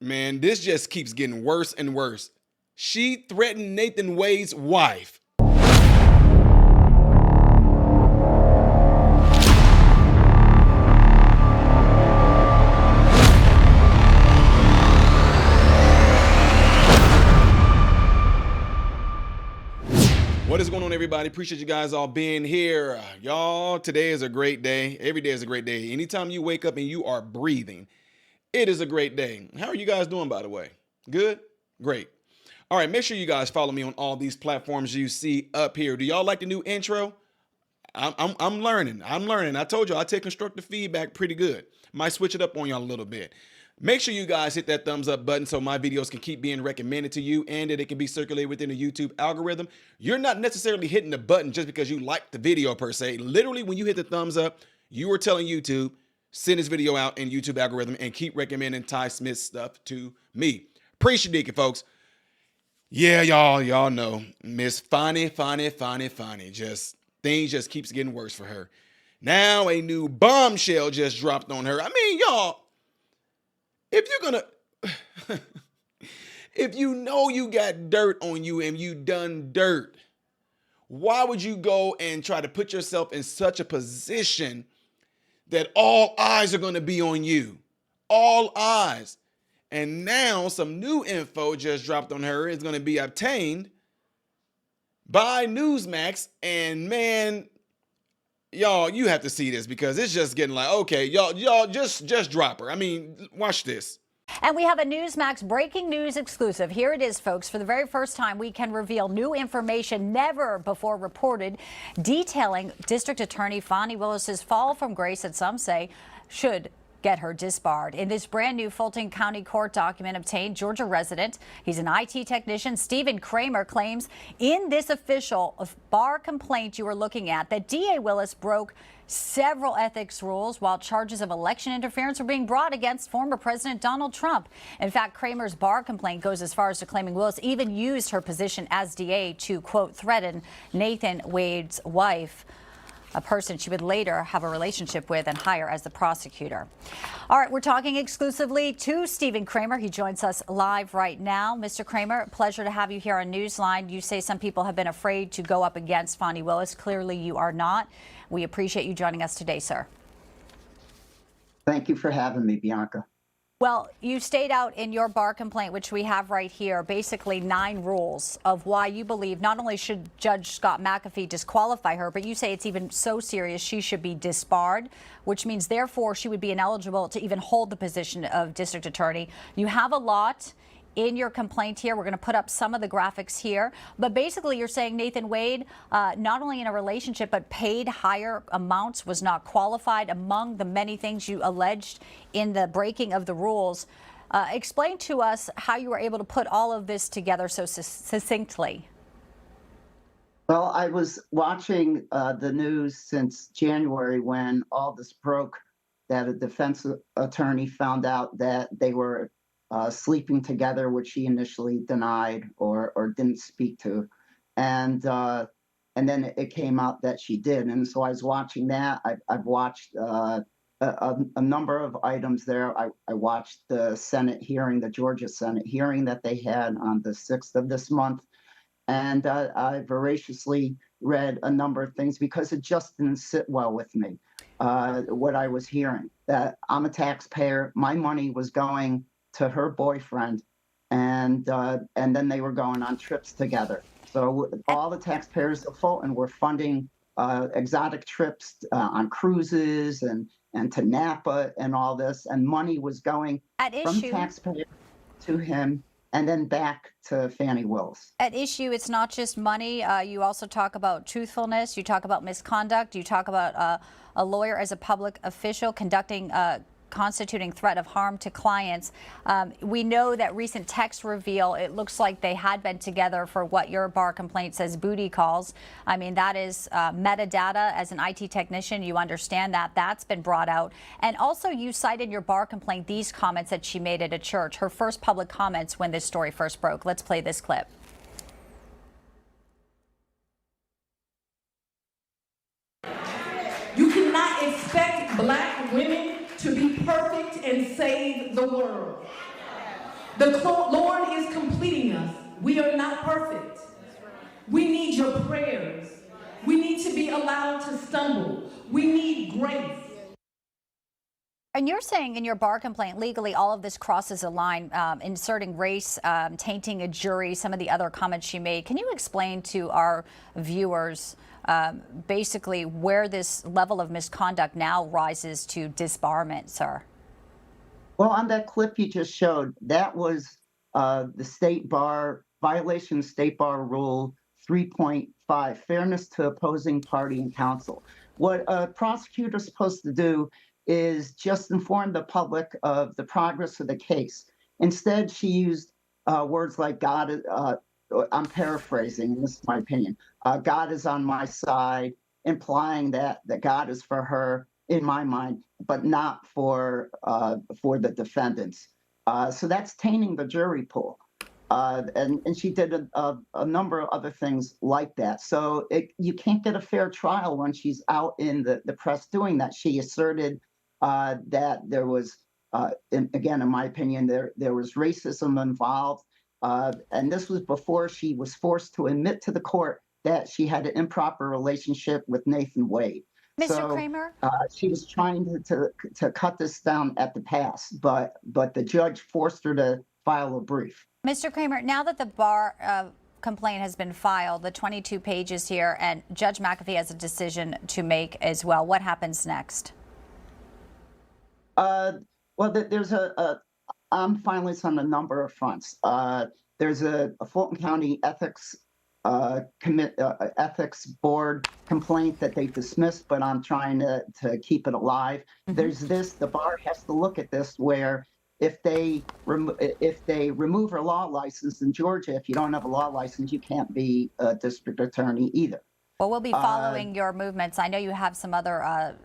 Man, this just keeps getting worse and worse. She threatened Nathan Wade's wife. What is going on, everybody? Appreciate you guys all being here. Y'all, today is a great day. Every day is a great day. Anytime you wake up and you are breathing, it is a great day. How are you guys doing, by the way? Good? Great. All right, make sure you guys follow me on all these platforms you see up here. Do y'all like the new intro? I'm learning. I told you I take constructive feedback pretty good. Might switch it up on y'all a little bit. Make sure you guys hit that thumbs up button so my videos can keep being recommended to you and that it can be circulated within the YouTube algorithm. You're not necessarily hitting the button just because you like the video per se. Literally, when you hit the thumbs up, you are telling YouTube, send this video out in YouTube algorithm and keep recommending Ty Smith stuff to me. Appreciate it, folks. Yeah, y'all know Miss Fani. Things just keeps getting worse for her. Now a new bombshell just dropped on her. I mean, y'all, if you're gonna, if you know you got dirt on you and you done dirt, why would you go and try to put yourself in such a position that all eyes are gonna be on you? All eyes. And now some new info just dropped on her. It's gonna be obtained by Newsmax. And man, y'all, you have to see this because it's just getting like, okay, y'all just drop her. I mean, watch this. And we have a Newsmax breaking news exclusive. Here it is, folks. For the very first time, we can reveal new information never before reported, detailing District Attorney Fani Wiliis' fall from grace that some say should get her disbarred. In this brand new Fulton County Court document obtained, Georgia resident, he's an IT technician, Stephen Kramer, claims in this official bar complaint you are looking at that DA Wiliis broke several ethics rules while charges of election interference were being brought against former President Donald Trump. In fact, Kramer's bar complaint goes as far as to claiming Wiliis even used her position as DA to, quote, threaten Nathan Wade's wife, a person she would later have a relationship with and hire as the prosecutor. All right, we're talking exclusively to Stephen Kramer. He joins us live right now. Mr. Kramer, pleasure to have you here on Newsline. You say some people have been afraid to go up against Fani Wiliis. Clearly you are not. We appreciate you joining us today, sir. Thank you for having me, Bianca. Well, you stayed out in your bar complaint, which we have right here, basically 9 rules of why you believe not only should Judge Scott McAfee disqualify her, but you say it's even so serious she should be disbarred, which means therefore she would be ineligible to even hold the position of district attorney. You have a lot in your complaint here. We're going to put up some of the graphics here. But basically, you're saying Nathan Wade, not only in a relationship, but paid higher amounts, was not qualified among the many things you alleged in the breaking of the rules. Explain to us how you were able to put all of this together so succinctly. Well, I was watching the news since January when all this broke, that a defense attorney found out that they were sleeping together, which she initially denied or didn't speak to, and then it came out that she did. And so I was watching that. I've watched a number of items there. I watched the Senate hearing, the Georgia Senate hearing that they had on the 6th of this month, and I voraciously read a number of things because it just didn't sit well with me. What I was hearing, that I'm a taxpayer, my money was going to her boyfriend, and then they were going on trips together. So all the taxpayers of Fulton were funding exotic trips on cruises and to Napa and all this, and money was going from taxpayers to him and then back to Fani Wiliis. At issue, it's not just money. You also talk about truthfulness. You talk about misconduct. You talk about a lawyer as a public official constituting threat of harm to clients. We know that recent text reveal, it looks like they had been together for what your bar complaint says booty calls. I mean, that is metadata. As an IT technician, you understand that. That's been brought out. And also you cite in your bar complaint these comments that she made at a church, her first public comments when this story first broke. Let's play this clip. You cannot expect black women to be perfect and save the world. The Lord is completing us. We are not perfect. We need your prayers. We need to be allowed to stumble. We need grace. And you're saying in your bar complaint, legally, all of this crosses a line, inserting race, tainting a jury, some of the other comments she made. Can you explain to our viewers basically where this level of misconduct now rises to disbarment, sir? Well, on that clip you just showed, that was the state bar violation of State Bar Rule 3.5, fairness to opposing party and counsel. What a prosecutor is supposed to do is just inform the public of the progress of the case. Instead, she used words like God. I'm paraphrasing, and this is my opinion. God is on my side, implying that God is for her, in my mind, but not for the defendants. So that's tainting the jury pool. And she did a number of other things like that. So you can't get a fair trial when she's out in the press doing that. She asserted that there was, again, in my opinion, there was racism involved. And this was before she was forced to admit to the court that she had an improper relationship with Nathan Wade. Mr. Kramer? She was trying to cut this down at the pass, but the judge forced her to file a brief. Mr. Kramer, now that the bar complaint has been filed, the 22 pages here, and Judge McAfee has a decision to make as well, what happens next? Well, there's I'm filing this on a number of fronts. There's a Fulton County ethics ethics board complaint that they dismissed, but I'm trying to keep it alive. Mm-hmm. There's the bar has to look at this, where if they remove her law license in Georgia, if you don't have a law license, you can't be a district attorney either. Well, we'll be following your movements. I know you have some other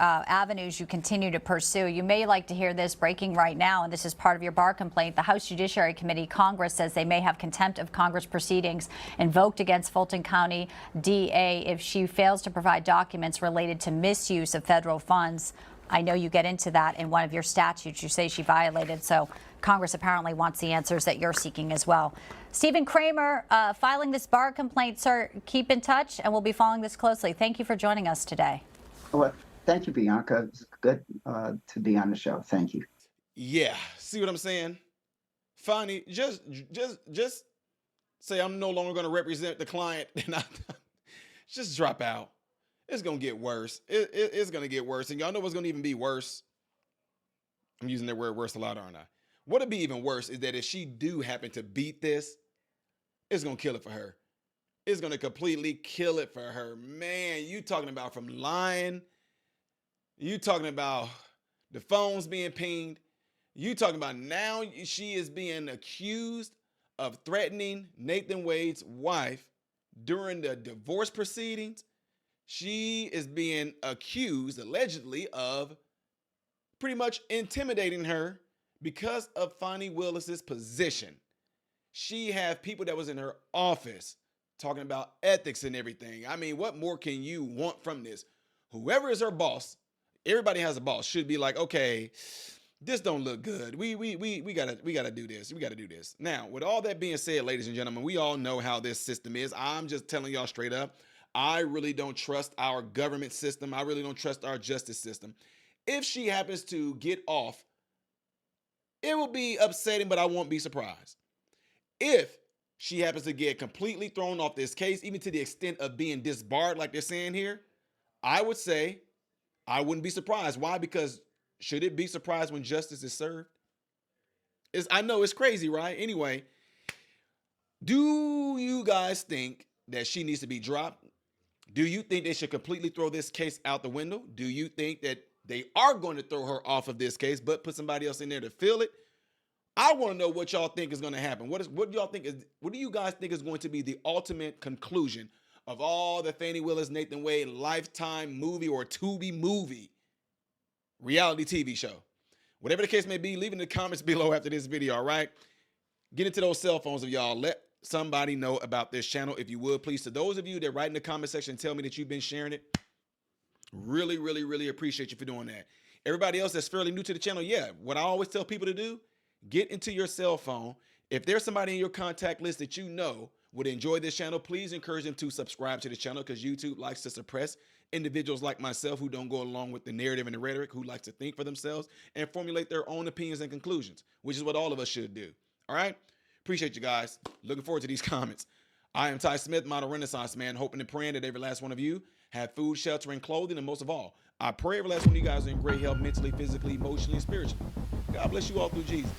avenues you continue to pursue. You may like to hear this breaking right now, and this is part of your bar complaint. The House Judiciary Committee, Congress, says they may have contempt of Congress proceedings invoked against Fulton County DA if she fails to provide documents related to misuse of federal funds. I know you get into that in one of your statutes. You say she violated, so Congress apparently wants the answers that you're seeking as well. Stephen Kramer, filing this bar complaint, sir. Keep in touch, and we'll be following this closely. Thank you for joining us today. Well, thank you, Bianca. It's good to be on the show. Thank you. Yeah, see what I'm saying? Fani, just say I'm no longer going to represent the client, and just drop out. It's going to get worse. It's going to get worse, and y'all know what's going to even be worse. I'm using that word worse a lot, aren't I? What'll be even worse is that if she do happen to beat this, it's going to kill it for her. It's going to completely kill it for her. Man, you talking about from lying. You talking about the phones being pinged. You talking about now she is being accused of threatening Nathan Wade's wife during the divorce proceedings. She is being accused, allegedly, of pretty much intimidating her because of Fani Wiliis' position. She had people that was in her office talking about ethics and everything. I mean, what more can you want from this? Whoever is her boss, everybody has a boss, should be like, okay, this don't look good. We gotta do this. We gotta do this. Now, with all that being said, ladies and gentlemen, we all know how this system is. I'm just telling y'all straight up, I really don't trust our government system. I really don't trust our justice system. If she happens to get off, it will be upsetting, but I won't be surprised. If she happens to get completely thrown off this case, even to the extent of being disbarred, like they're saying here, I would say I wouldn't be surprised. Why? Because should it be surprised when justice is served? I know it's crazy, right? Anyway, do you guys think that she needs to be dropped? Do you think they should completely throw this case out the window? Do you think that they are going to throw her off of this case, but put somebody else in there to fill it? I want to know what y'all think is going to happen. What do you guys think is going to be the ultimate conclusion of all the Fani Wiliis, Nathan Wade Lifetime movie or Tubi movie reality TV show? Whatever the case may be, leave in the comments below after this video, all right? Get into those cell phones of y'all. Let somebody know about this channel, if you would, please. To those of you that write in the comment section and tell me that you've been sharing it, really, really, really appreciate you for doing that. Everybody else that's fairly new to the channel, yeah, what I always tell people to do get into your cell phone. If there's somebody in your contact list that you know would enjoy this channel, please encourage them to subscribe to the channel, because YouTube likes to suppress individuals like myself who don't go along with the narrative and the rhetoric, who likes to think for themselves and formulate their own opinions and conclusions, which is what all of us should do. All right? Appreciate you guys. Looking forward to these comments. I am Ty Smith, modern Renaissance man, hoping and praying that every last one of you have food, shelter, and clothing, and most of all, I pray every last one of you guys are in great health mentally, physically, emotionally, and spiritually. God bless you all through Jesus.